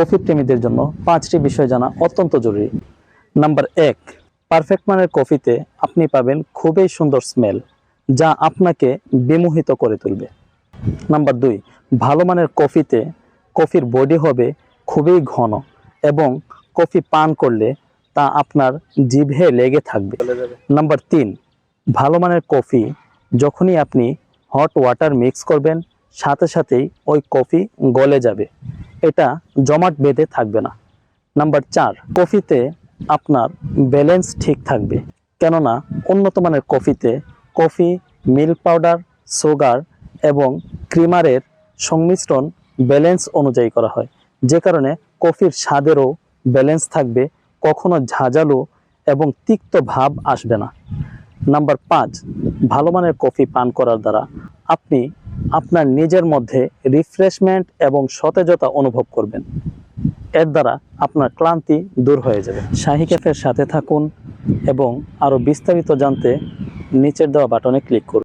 Coffee প্রেমীদের জন্য 5টি বিষয় জানা অত্যন্ত জরুরি। নাম্বার 1, পারফেক্ট মানের কফিতে আপনি পাবেন খুবই সুন্দর স্মেল, যা আপনাকে বিমোহিত করে তুলবে। নাম্বার 2, ভালো মানের কফিতে কফির বডি হবে খুবই ঘন এবং কফি পান করলে তা আপনার জিভে লেগে থাকবে। নাম্বার 3, ভালো মানের কফি যখনই আপনি হট ওয়াটার মিক্স করবেন সাথে সাথেই ওই কফি গলে যাবে, এটা জমাট বেঁধে থাকবে না। নাম্বার 4, কফিতে আপনার ব্যালেন্স ঠিক থাকবে, কেননা উন্নত মানের কফিতে কফি, মিল্ক পাউডার, সুগার এবং ক্রিমারের সংমিশ্রণ ব্যালেন্স অনুযায়ী করা হয়, যে কারণে কফির স্বাদেরও ব্যালেন্স থাকবে, কখনো ঝাঁঝালো এবং তিক্ত ভাব আসবে না। নাম্বার 5, ভালো মানের কফি পান করার দ্বারা আপনি আপনার নিজের মধ্যে রিফ্রেশমেন্ট এবং সতেজতা অনুভব করবেন। এর দ্বারা আপনার ক্লান্তি দূর হয়ে যাবে। শাহী ক্যাফের সাথে থাকুন এবং আরও বিস্তারিত জানতে নিচের দেওয়া বাটনে ক্লিক করুন।